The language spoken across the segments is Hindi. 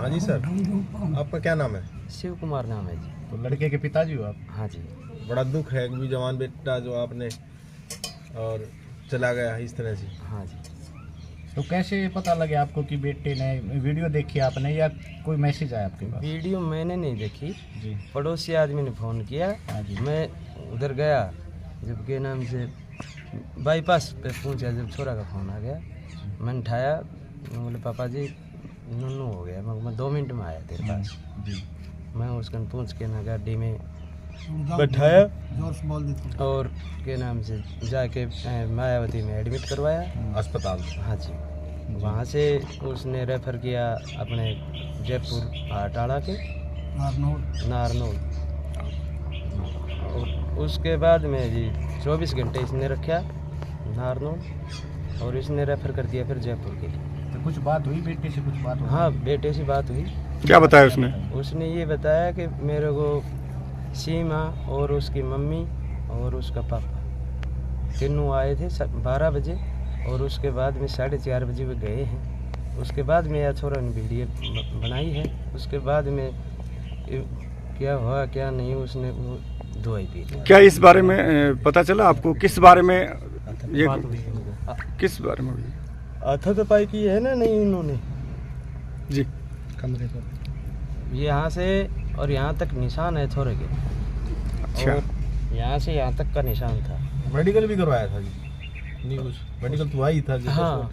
हाँ जी सर, आपका क्या नाम है? शिव कुमार नाम है जी। तो लड़के के पिताजी हो आप? हाँ जी। बड़ा दुख है कि जवान बेटा जो आपने और चला गया इस तरह से। हाँ जी। तो कैसे पता लगे आपको कि बेटे ने वीडियो देखी आपने या कोई मैसेज आया आपके पास? वीडियो मैंने नहीं देखी जी। पड़ोसी आदमी ने फ़ोन किया। हाँ जी। मैं उधर गया जब के नाम से बाईपास पे पहुंचा जब छोरा का फ़ोन आ गया मैंने उठाया। मैं बोले पापा जी नन्नू हो गया। मैं 2 मिनट में आया तेरे पास। जी। मैं उसको पूछ के ना गाड़ी में बैठाया और के नाम से जाके मायावती में एडमिट करवाया अस्पताल। हाँ जी। वहाँ से उसने रेफ़र किया अपने जयपुर आटाड़ा के नारनौल। उसके बाद में जी 24 घंटे इसने रखा नारनौल और इसने रेफ़र कर दिया फिर जयपुर के लिए। तो कुछ बात हुई बेटे से? कुछ बात हुई? हाँ बेटे से बात हुई। क्या बताया उसने? उसने ये बताया कि मेरे को सीमा और उसकी मम्मी और उसका पापा तीनों आए थे 12 बजे और उसके बाद में 4:30 बजे वे गए हैं। उसके बाद में यह छोरा ने वीडियो बनाई है। उसके बाद में क्या हुआ क्या नहीं उसने वो दवाई पी ली। क्या इस बारे में पता चला आपको? किस बारे में ये किस बारे में हुई? हाथापाई की है ना नहीं इन्होंने जी। कमरे पर यहाँ से और यहाँ तक निशान है छोरे के। अच्छा। और यहाँ से यहाँ तक का निशान था। मेडिकल भी करवाया था जी? न्यूज़ मेडिकल तो आई था जी। हाँ।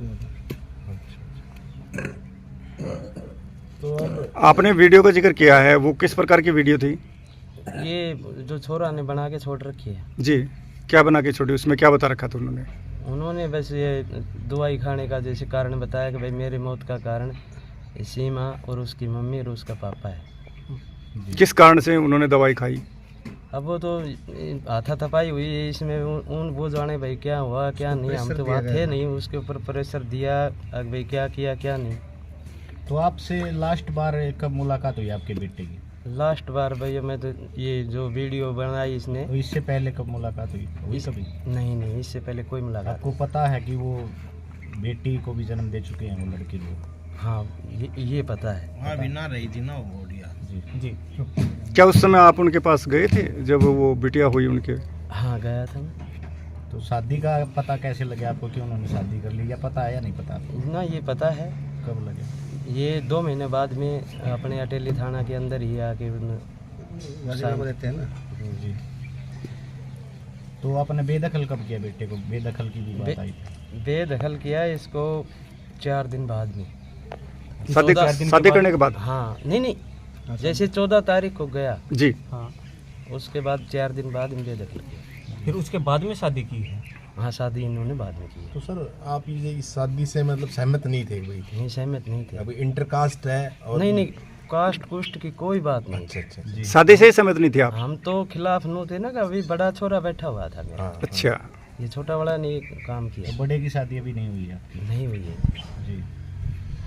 तो अब आपने वीडियो का जिक्र किया है, वो किस प्रकार की वीडियो थी? ये जो छोरा ने बना के छोड़ रखी है। जी। क्या बना के छोड़ी? उसमें क्या बता रखा था उन्होंने? उन्होंने बस ये दवाई खाने का जैसे कारण बताया कि भाई मेरी मौत का कारण सीमा और उसकी मम्मी और उसका पापा है। किस कारण से उन्होंने दवाई खाई? अब वो तो हाथापाई हुई है इसमें उन वो जाने भाई क्या हुआ क्या नहीं। हम तो वहाँ थे नहीं। उसके ऊपर प्रेशर दिया भाई क्या किया क्या नहीं। तो आपसे लास्ट बार कब मुलाकात हुई आपके बेटे की? लास्ट बार भैया मैं तो ये जो वीडियो बनाई इसने तो इससे पहले कब मुलाकात हुई कभी? नहीं इससे पहले कोई मुलाकात। आपको पता है कि वो बेटी को भी जन्म दे चुके हैं वो लड़के लोग? हाँ ये पता है। वहाँ भी ना रही थी ना वो गुड़िया। जी जी। क्या उस समय आप उनके पास गए थे जब वो बिटिया हुई उनके? हाँ गया था मैं। तो शादी का पता कैसे लगे आपको कि उन्होंने शादी कर ली, या पता है या नहीं पता आपको? ना ये पता है। कब लगे? ये 2 महीने बाद में अपने अटेली थाना के अंदर ही आके रहते हैं ना जी। तो आपने बेदखल कब किया बेटे को? बेदखल की भी बात आई? बेदखल किया इसको 4 दिन बाद में। शादी करने के बाद? हाँ नहीं जैसे 14 तारीख को गया जी। हाँ उसके बाद 4 दिन बाद में बेदखल किया। फिर उसके बाद में शादी की है? हाँ शादी इन्होंने बाद में की। तो सर आप ये इस शादी से मतलब सहमत नहीं थे भाई? नहीं सहमत नहीं थे। अभी इंटरकास्ट है और नहीं कास्ट कुस्ट की कोई बात नहीं। अच्छा जी। शादी से ही सहमत नहीं थे आप? हम तो खिलाफ नो थे ना कि अभी बड़ा छोरा बैठा हुआ था मेरा। हाँ, अच्छा। ये छोटा वाला नहीं काम किया। तो बड़े की शादी अभी नहीं हुई है आपकी? नहीं हुई है। जी।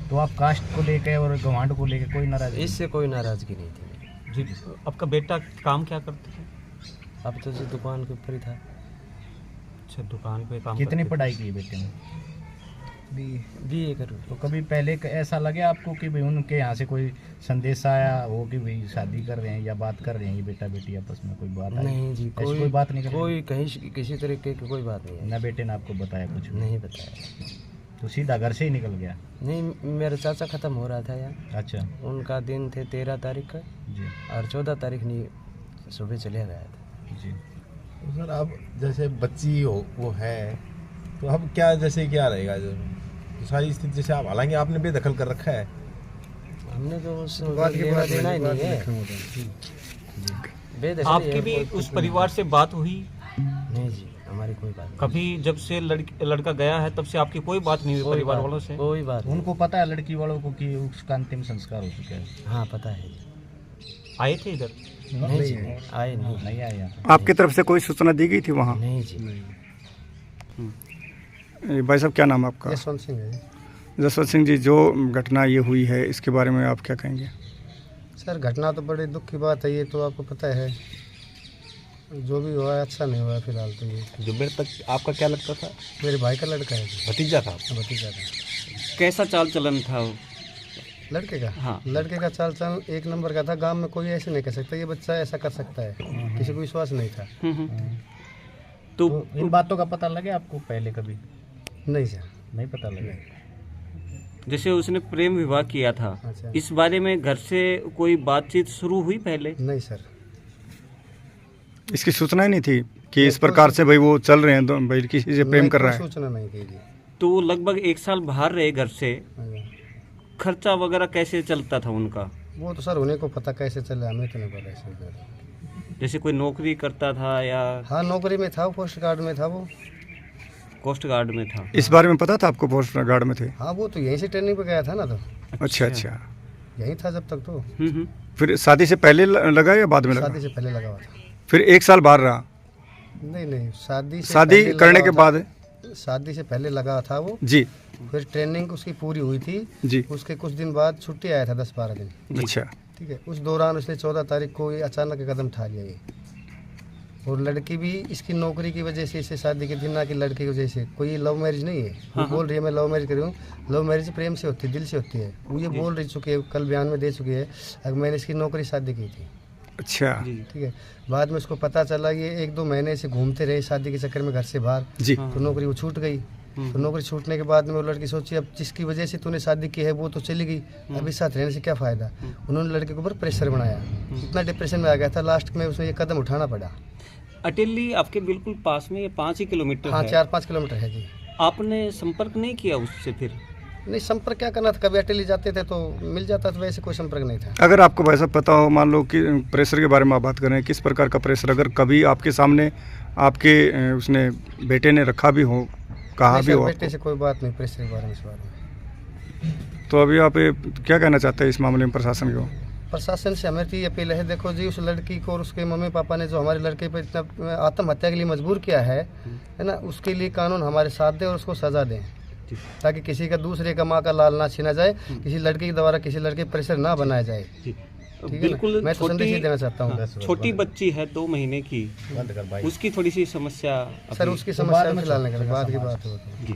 तो आप कास्ट को लेके और गवांड को लेके कोई नाराजगी? इससे कोई नाराजगी नहीं थी मेरी। जी। आपका बेटा काम क्या करते हैं? अब तो जी दुकान के ऊपर ही था। अच्छा दुकान पे काम कितनी करते पढ़ाई की है बेटे ने? BA करूँ। तो कभी पहले ऐसा लगे आपको कि भाई उनके यहाँ से कोई संदेश आया हो कि भाई शादी कर रहे हैं या बात कर रहे हैं ये बेटा बेटी आपस में, कोई बात आई? नहीं जी ऐसी कोई बात नहीं कर रहे? कोई कहीं किसी तरीके की कोई बात नहीं है। ना बेटे ने आपको बताया कुछ भी? नहीं बताया। तो सीधा घर से ही निकल गया? नहीं मेरा चाचा ख़त्म हो रहा था यार। अच्छा उनका दिन थे 13 तारीख का जी। और 14 तारीख नहीं सुबह चले गया था। जी। तो सर अब जैसे बच्ची हो वो है तो अब क्या जैसे क्या रहेगा जो तो सारी स्थिति जैसे आप हालांकि आपने बेदखल कर रखा है हमने तो उस लेना देना ही नहीं है। बेदखल आपकी है, भी कोई उस कुछ परिवार से बात हुई? नहीं जी हमारी कोई बात नहीं। कभी जब से लड़का गया है तब से आपकी कोई बात नहीं हुई कोई परिवार बात- वालों से? कोई बात नहीं। उनको पता है लड़की वालों को कि उसका अंतिम संस्कार हो चुका है? हाँ पता है जी। आए थे इधर? नहीं जी आए नहीं। नहीं आया? आपकी तरफ से कोई सूचना दी गई थी वहाँ? नहीं जी। भाई साहब क्या नाम है आपका? यशवंत सिंह है। जसवंत सिंह जी, जो घटना ये हुई है इसके बारे में आप क्या कहेंगे? सर घटना तो बड़ी दुख की बात है, ये तो आपको पता है। जो भी हुआ है अच्छा नहीं हुआ है फिलहाल तो। ये जो मेरे तक आपका क्या लगता था? मेरे भाई का लड़का है, भतीजा था? भतीजा का। कैसा चाल चलन था वो? लड़के का हाँ। लड़के का चाल चलन एक नंबर का था। गांव में कोई ऐसे नहीं कर सकता ये बच्चा ऐसा कर सकता है, किसी को विश्वास नहीं था। तो तो इन बातों का पता लगे आपको पहले कभी? नहीं सर। नहीं पता लगे। जैसे उसने प्रेम विवाह किया था, अच्छा। इस बारे में घर से कोई बातचीत शुरू हुई पहले? नहीं सर। इसकी सूचना ही नहीं थी कि इस प्रकार से भाई वो चल रहे हैं, तो भाई किसी से प्रेम नहीं, कर रहा कोई है? सूचना नहीं की जी। तो वो लगभग 1 साल बाहर रहे घर से, हाँ। खर्चा वगैरह कैसे चलता था उनका? वो तो सर उन्हें को पता कैसे चले, हमें तो नहीं पता ऐसे। जैसे कोई नौकरी करता था या हाँ नौकरी में था, पोस्ट गार्ड में था वो। कोस्ट गार्ड में था? इस बारे में पता था आपको पोस्ट गार्ड में थे? हाँ वो तो यहीं से ट्रेनिंग पे गया था ना, तो अच्छा अच्छा। यहीं था जब तक। तो फिर शादी से पहले लगा या बाद में लगा? शादी से पहले लगा हुआ था। फिर 1 साल बाहर रहा? नहीं शादी से शादी पहले करने लगा के हुआ बाद? था। शादी से पहले लगा था वो जी फिर ट्रेनिंग उसकी पूरी हुई थी जी। उसके कुछ दिन बाद छुट्टी आया था 10-12 दिन। अच्छा ठीक है, उस दौरान उसने 14 तारीख को ये अचानक कदम उठा लिया ये। और लड़की भी इसकी नौकरी की वजह से इसे शादी के दिन ना कि लड़की की वजह से, कोई लव मैरिज नहीं है। वो बोल रही है मैं लव मैरिज करी हूँ। लव मैरिज प्रेम से होती है, दिल से होती है। वो ये बोल रही चुकी है, कल बयान में दे चुकी है अगर मैंने इसकी नौकरी शादी की थी। अच्छा ठीक है, बाद में उसको पता चला ये 1-2 महीने से घूमते रहे शादी के चक्कर में घर से बाहर, जी। तो नौकरी वो छूट गई। तो नौकरी छूटने के बाद में वो लड़की सोची अब जिसकी वजह से तूने शादी की है वो तो चली गई, अब इस साथ रहने से क्या फ़ायदा। उन्होंने लड़के के ऊपर प्रेशर बनाया, इतना डिप्रेशन में आ गया था, लास्ट में उसने ये कदम उठाना पड़ा। अटेली आपके बिल्कुल पास में, ये 5 ही किलोमीटर हाँ है। 4-5 किलोमीटर है जी। आपने संपर्क नहीं किया उससे फिर? नहीं संपर्क क्या करना था, कभी अटेली जाते थे तो मिल जाता था, वैसे कोई संपर्क नहीं था। अगर आपको वैसा पता हो, मान लो कि प्रेशर के बारे में आप बात कर रहे हैं, किस प्रकार का प्रेशर अगर कभी आपके सामने आपके उसने बेटे ने रखा भी हो, कहा नहीं भी सर, हो बेटे आपको, से कोई बात नहीं प्रेशर के बारे में, इस बारे में। तो अभी आप क्या कहना चाहते हैं इस मामले में प्रशासन को? प्रशासन से हमें तो ये अपील है, देखो जी उस लड़की को और उसके मम्मी पापा ने जो हमारे लड़के पर इतना आत्महत्या के लिए मजबूर किया है ना, उसके लिए कानून हमारे साथ दे और उसको सजा दें, ताकि किसी का दूसरे का माँ का लाल ना छीना जाए, किसी लड़के के द्वारा किसी लड़के पर प्रेशर ना बनाया जाए। ठीक है बिल्कुल। ना? मैं तो संदेश ही देना चाहता हूँ। छोटी बच्ची है 2 महीने की, बंद कर भाई। उसकी थोड़ी सी समस्या सर उसकी समस्या फिलहाल नहीं कर, बाद की बात हो तो। जी।